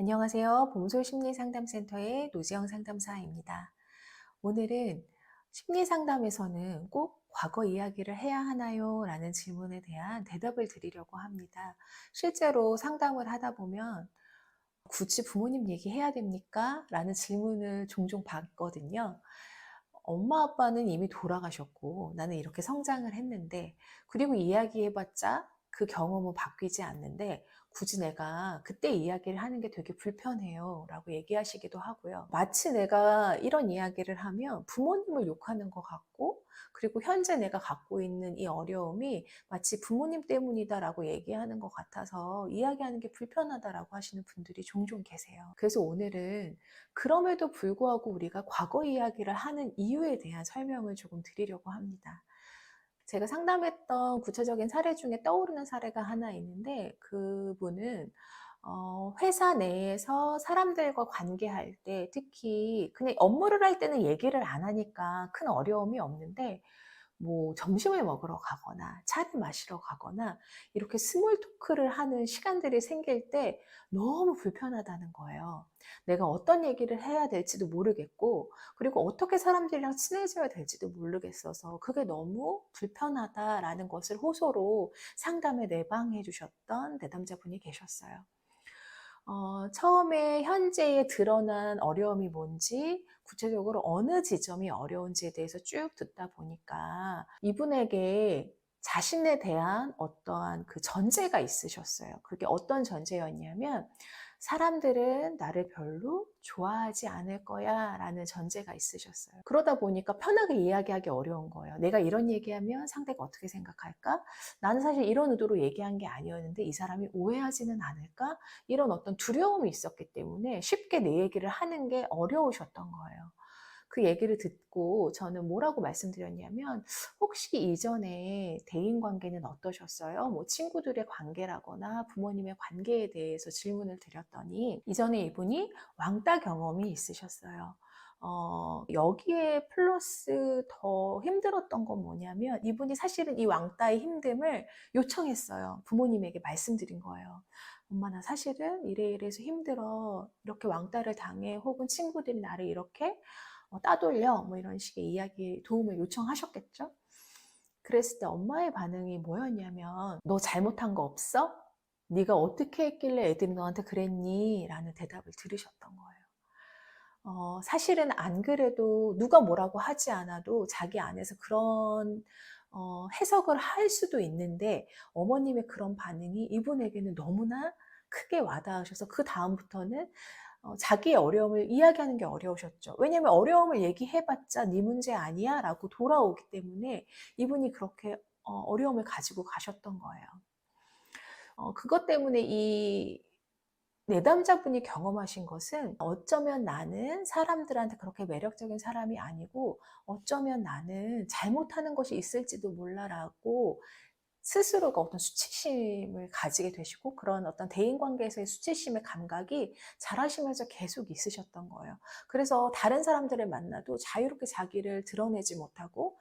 안녕하세요. 봄솔심리상담센터의 노지영 상담사입니다. 오늘은 심리상담에서는 꼭 과거 이야기를 해야 하나요? 라는 질문에 대한 대답을 드리려고 합니다. 실제로 상담을 하다 보면 굳이 부모님 얘기해야 됩니까? 라는 질문을 종종 받거든요. 엄마 아빠는 이미 돌아가셨고 나는 이렇게 성장을 했는데, 그리고 이야기해봤자 그 경험은 바뀌지 않는데 굳이 내가 그때 이야기를 하는 게 되게 불편해요 라고 얘기하시기도 하고요. 마치 내가 이런 이야기를 하면 부모님을 욕하는 것 같고, 그리고 현재 내가 갖고 있는 이 어려움이 마치 부모님 때문이다라고 얘기하는 것 같아서 이야기하는 게 불편하다라고 하시는 분들이 종종 계세요. 그래서 오늘은 그럼에도 불구하고 우리가 과거 이야기를 하는 이유에 대한 설명을 조금 드리려고 합니다. 제가 상담했던 구체적인 사례 중에 떠오르는 사례가 하나 있는데, 그분은 회사 내에서 사람들과 관계할 때, 특히 그냥 업무를 할 때는 얘기를 안 하니까 큰 어려움이 없는데, 뭐 점심을 먹으러 가거나 차를 마시러 가거나 이렇게 스몰 토크를 하는 시간들이 생길 때 너무 불편하다는 거예요. 내가 어떤 얘기를 해야 될지도 모르겠고, 그리고 어떻게 사람들이랑 친해져야 될지도 모르겠어서 그게 너무 불편하다라는 것을 호소로 상담에 내방해 주셨던 내담자분이 계셨어요. 처음에 현재에 드러난 어려움이 뭔지, 구체적으로 어느 지점이 어려운지에 대해서 쭉 듣다 보니까 이분에게 자신에 대한 어떠한 그 전제가 있으셨어요. 그게 어떤 전제였냐면, 사람들은 나를 별로 좋아하지 않을 거야 라는 전제가 있으셨어요. 그러다 보니까 편하게 이야기하기 어려운 거예요. 내가 이런 얘기하면 상대가 어떻게 생각할까? 나는 사실 이런 의도로 얘기한 게 아니었는데 이 사람이 오해하지는 않을까? 이런 어떤 두려움이 있었기 때문에 쉽게 내 얘기를 하는 게 어려우셨던 거예요. 그 얘기를 듣고 저는 뭐라고 말씀드렸냐면, 혹시 이전에 대인 관계는 어떠셨어요? 뭐 친구들의 관계라거나 부모님의 관계에 대해서 질문을 드렸더니, 이전에 이분이 왕따 경험이 있으셨어요. 여기에 플러스 더 힘들었던 건 뭐냐면, 이분이 사실은 이 왕따의 힘듦을 요청했어요. 부모님에게 말씀드린 거예요. 엄마, 나 사실은 이래 이래서 힘들어. 이렇게 왕따를 당해. 혹은 친구들이 나를 이렇게 따돌려. 뭐 이런 식의 이야기, 도움을 요청하셨겠죠? 그랬을 때 엄마의 반응이 뭐였냐면, 너 잘못한 거 없어? 네가 어떻게 했길래 애들이 너한테 그랬니? 라는 대답을 들으셨던 거예요. 사실은 안 그래도 누가 뭐라고 하지 않아도 자기 안에서 그런 해석을 할 수도 있는데, 어머님의 그런 반응이 이분에게는 너무나 크게 와닿으셔서 그 다음부터는 자기의 어려움을 이야기하는 게 어려우셨죠. 왜냐하면 어려움을 얘기해봤자 네 문제 아니야 라고 돌아오기 때문에 이분이 그렇게 어려움을 가지고 가셨던 거예요. 그것 때문에 이 내담자분이 경험하신 것은, 어쩌면 나는 사람들한테 그렇게 매력적인 사람이 아니고 어쩌면 나는 잘못하는 것이 있을지도 몰라라고 스스로가 어떤 수치심을 가지게 되시고, 그런 어떤 대인관계에서의 수치심의 감각이 자라시면서 계속 있으셨던 거예요. 그래서 다른 사람들을 만나도 자유롭게 자기를 드러내지 못하고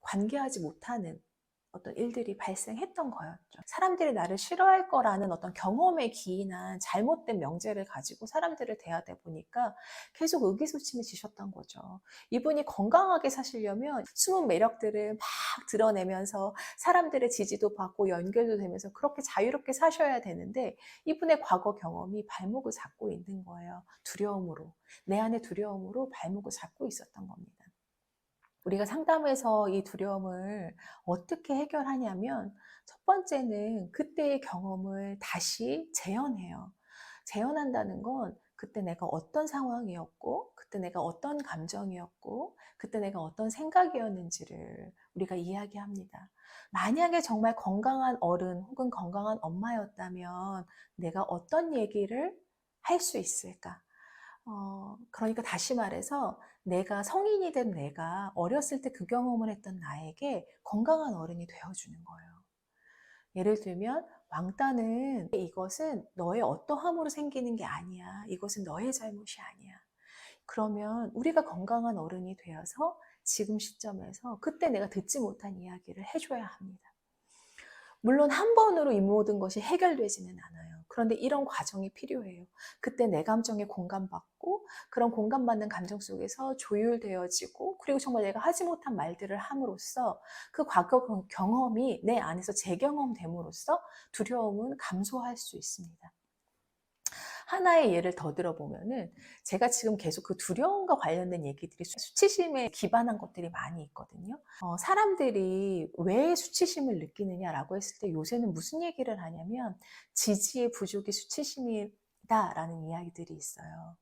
관계하지 못하는 어떤 일들이 발생했던 거였죠. 사람들이 나를 싫어할 거라는 어떤 경험에 기인한 잘못된 명제를 가지고 사람들을 대하다 보니까 계속 의기소침해지셨던 거죠. 이분이 건강하게 사시려면 숨은 매력들을 막 드러내면서 사람들의 지지도 받고 연결도 되면서 그렇게 자유롭게 사셔야 되는데, 이분의 과거 경험이 발목을 잡고 있는 거예요. 두려움으로. 내 안의 두려움으로 발목을 잡고 있었던 겁니다. 우리가 상담에서 이 두려움을 어떻게 해결하냐면, 첫 번째는 그때의 경험을 다시 재현해요. 재현한다는 건 그때 내가 어떤 상황이었고, 그때 내가 어떤 감정이었고, 그때 내가 어떤 생각이었는지를 우리가 이야기합니다. 만약에 정말 건강한 어른 혹은 건강한 엄마였다면 내가 어떤 얘기를 할 수 있을까? 그러니까 다시 말해서, 내가 성인이 된 내가 어렸을 때 그 경험을 했던 나에게 건강한 어른이 되어주는 거예요. 예를 들면, 왕따는 이것은 너의 어떠함으로 생기는 게 아니야. 이것은 너의 잘못이 아니야. 그러면 우리가 건강한 어른이 되어서 지금 시점에서 그때 내가 듣지 못한 이야기를 해줘야 합니다. 물론 한 번으로 이 모든 것이 해결되지는 않아요. 그런데 이런 과정이 필요해요. 그때 내 감정에 공감받고 그런 공감받는 감정 속에서 조율되어지고 그리고 정말 내가 하지 못한 말들을 함으로써 그 과거 경험이 내 안에서 재경험됨으로써 두려움은 감소할 수 있습니다. 하나의 예를 더 들어보면은 제가 지금 계속 그 두려움과 관련된 얘기들이 수치심에 기반한 것들이 많이 있거든요. 사람들이 왜 수치심을 느끼느냐라고 했을 때 요새는 무슨 얘기를 하냐면 지지의 부족이 수치심이다라는 이야기들이 있어요.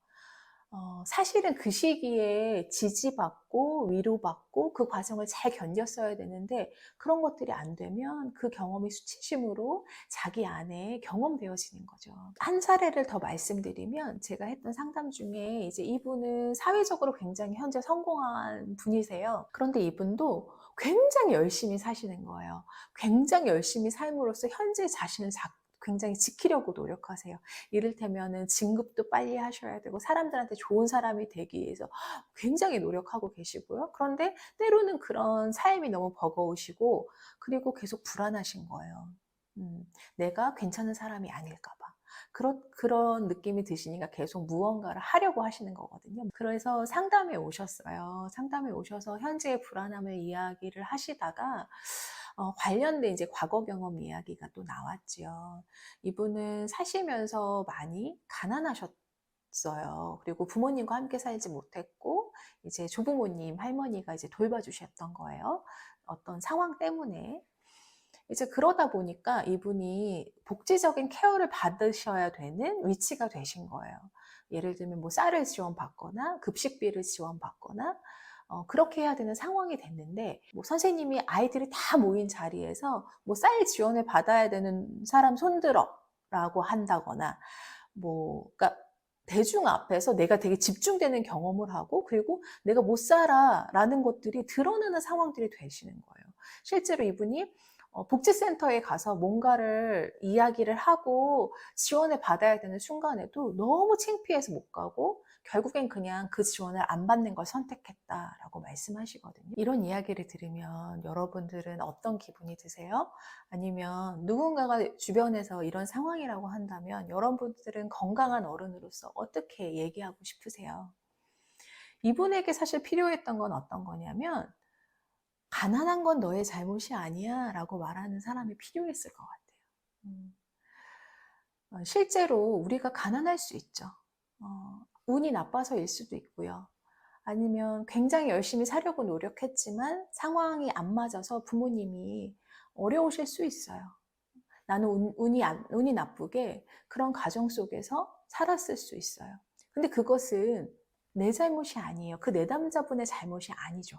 사실은 그 시기에 지지받고 위로받고 그 과정을 잘 견뎠어야 되는데 그런 것들이 안 되면 그 경험이 수치심으로 자기 안에 경험되어지는 거죠. 한 사례를 더 말씀드리면 제가 했던 상담 중에 이제 이분은 사회적으로 굉장히 현재 성공한 분이세요. 그런데 이분도 굉장히 열심히 사시는 거예요. 굉장히 열심히 삶으로써 현재 자신을 굉장히 지키려고 노력하세요. 이를테면은 진급도 빨리 하셔야 되고 사람들한테 좋은 사람이 되기 위해서 굉장히 노력하고 계시고요. 그런데 때로는 그런 삶이 너무 버거우시고 그리고 계속 불안하신 거예요. 내가 괜찮은 사람이 아닐까 봐. 그런 느낌이 드시니까 계속 무언가를 하려고 하시는 거거든요. 그래서 상담에 오셨어요. 상담에 오셔서 현재의 불안함을 이야기를 하시다가 관련된 이제 과거 경험 이야기가 또 나왔지요. 이분은 사시면서 많이 가난하셨어요. 그리고 부모님과 함께 살지 못했고 이제 조부모님, 할머니가 이제 돌봐주셨던 거예요. 어떤 상황 때문에. 이제 그러다 보니까 이분이 복지적인 케어를 받으셔야 되는 위치가 되신 거예요. 예를 들면 뭐 쌀을 지원받거나 급식비를 지원받거나 그렇게 해야 되는 상황이 됐는데 뭐 선생님이 아이들이 다 모인 자리에서 뭐 쌀 지원을 받아야 되는 사람 손들어 라고 한다거나 뭐 그러니까 대중 앞에서 내가 되게 집중되는 경험을 하고 그리고 내가 못 살아라는 것들이 드러나는 상황들이 되시는 거예요. 실제로 이분이 복지센터에 가서 뭔가를 이야기를 하고 지원을 받아야 되는 순간에도 너무 창피해서 못 가고 결국엔 그냥 그 지원을 안 받는 걸 선택했다라고 말씀하시거든요. 이런 이야기를 들으면 여러분들은 어떤 기분이 드세요? 아니면 누군가가 주변에서 이런 상황이라고 한다면 여러분들은 건강한 어른으로서 어떻게 얘기하고 싶으세요? 이분에게 사실 필요했던 건 어떤 거냐면 가난한 건 너의 잘못이 아니야 라고 말하는 사람이 필요했을 것 같아요. 실제로 우리가 가난할 수 있죠. 운이 나빠서일 수도 있고요. 아니면 굉장히 열심히 사려고 노력했지만 상황이 안 맞아서 부모님이 어려우실 수 있어요. 나는 운이 나쁘게 그런 가정 속에서 살았을 수 있어요. 근데 그것은 내 잘못이 아니에요. 그 내담자분의 잘못이 아니죠.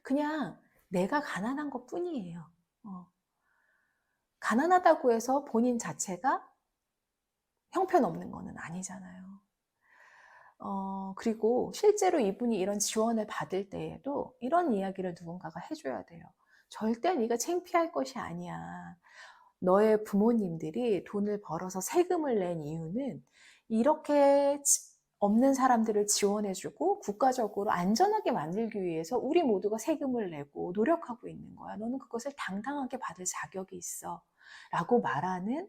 그냥 내가 가난한 것 뿐이에요. 가난하다고 해서 본인 자체가 형편없는 거는 아니잖아요. 그리고 실제로 이분이 이런 지원을 받을 때에도 이런 이야기를 누군가가 해줘야 돼요. 절대 네가 창피할 것이 아니야. 너의 부모님들이 돈을 벌어서 세금을 낸 이유는 이렇게 없는 사람들을 지원해주고 국가적으로 안전하게 만들기 위해서 우리 모두가 세금을 내고 노력하고 있는 거야. 너는 그것을 당당하게 받을 자격이 있어. 라고 말하는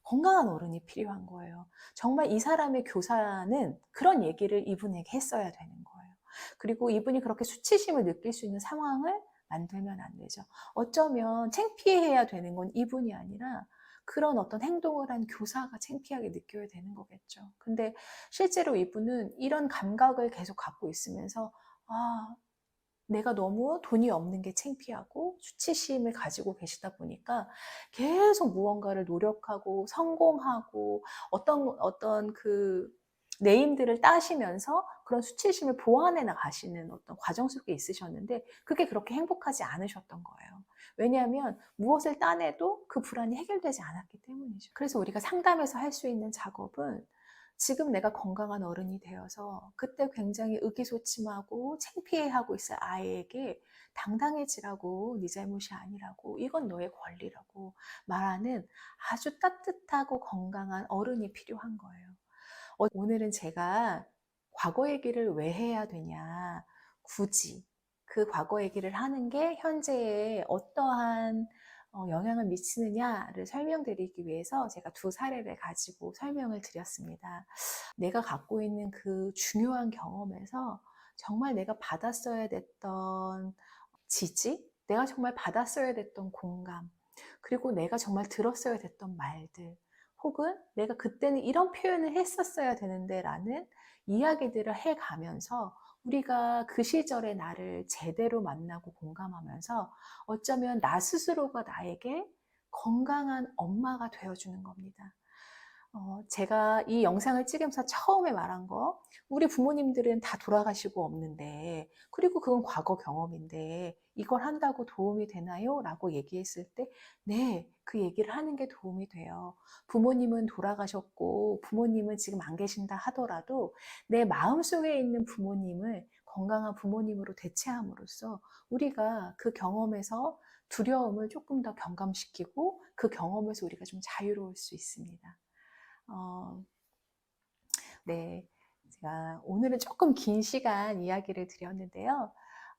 건강한 어른이 필요한 거예요. 정말 이 사람의 교사는 그런 얘기를 이분에게 했어야 되는 거예요. 그리고 이분이 그렇게 수치심을 느낄 수 있는 상황을 만들면 안 되죠. 어쩌면 창피해야 되는 건 이분이 아니라 그런 어떤 행동을 한 교사가 창피하게 느껴야 되는 거겠죠. 근데 실제로 이분은 이런 감각을 계속 갖고 있으면서 내가 너무 돈이 없는 게 창피하고 수치심을 가지고 계시다 보니까 계속 무언가를 노력하고 성공하고 어떤 그 네임들을 따시면서 그런 수치심을 보완해 나가시는 어떤 과정 속에 있으셨는데 그게 그렇게 행복하지 않으셨던 거예요. 왜냐하면 무엇을 따내도 그 불안이 해결되지 않았기 때문이죠. 그래서 우리가 상담에서 할 수 있는 작업은 지금 내가 건강한 어른이 되어서 그때 굉장히 의기소침하고 창피해하고 있을 아이에게 당당해지라고 네 잘못이 아니라고 이건 너의 권리라고 말하는 아주 따뜻하고 건강한 어른이 필요한 거예요. 오늘은 제가 과거 얘기를 왜 해야 되냐 굳이 그 과거 얘기를 하는 게 현재의 어떠한 영향을 미치느냐를 설명드리기 위해서 제가 두 사례를 가지고 설명을 드렸습니다. 내가 갖고 있는 그 중요한 경험에서 정말 내가 받았어야 됐던 지지, 내가 정말 받았어야 됐던 공감, 그리고 내가 정말 들었어야 됐던 말들, 혹은 내가 그때는 이런 표현을 했었어야 되는데 라는 이야기들을 해가면서 우리가 그 시절의 나를 제대로 만나고 공감하면서 어쩌면 나 스스로가 나에게 건강한 엄마가 되어주는 겁니다. 제가 이 영상을 찍으면서 처음에 말한 거, 우리 부모님들은 다 돌아가시고 없는데, 그리고 그건 과거 경험인데, 이걸 한다고 도움이 되나요? 라고 얘기했을 때, 네, 그 얘기를 하는 게 도움이 돼요. 부모님은 돌아가셨고, 부모님은 지금 안 계신다 하더라도, 내 마음속에 있는 부모님을 건강한 부모님으로 대체함으로써, 우리가 그 경험에서 두려움을 조금 더 경감시키고, 그 경험에서 우리가 좀 자유로울 수 있습니다. 어, 네. 제가 오늘은 조금 긴 시간 이야기를 드렸는데요.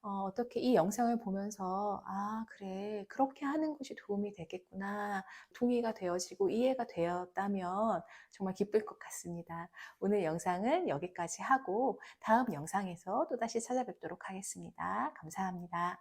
어떻게 이 영상을 보면서, 아, 그래, 그렇게 하는 것이 도움이 되겠구나, 동의가 되어지고 이해가 되었다면 정말 기쁠 것 같습니다. 오늘 영상은 여기까지 하고 다음 영상에서 또다시 찾아뵙도록 하겠습니다. 감사합니다.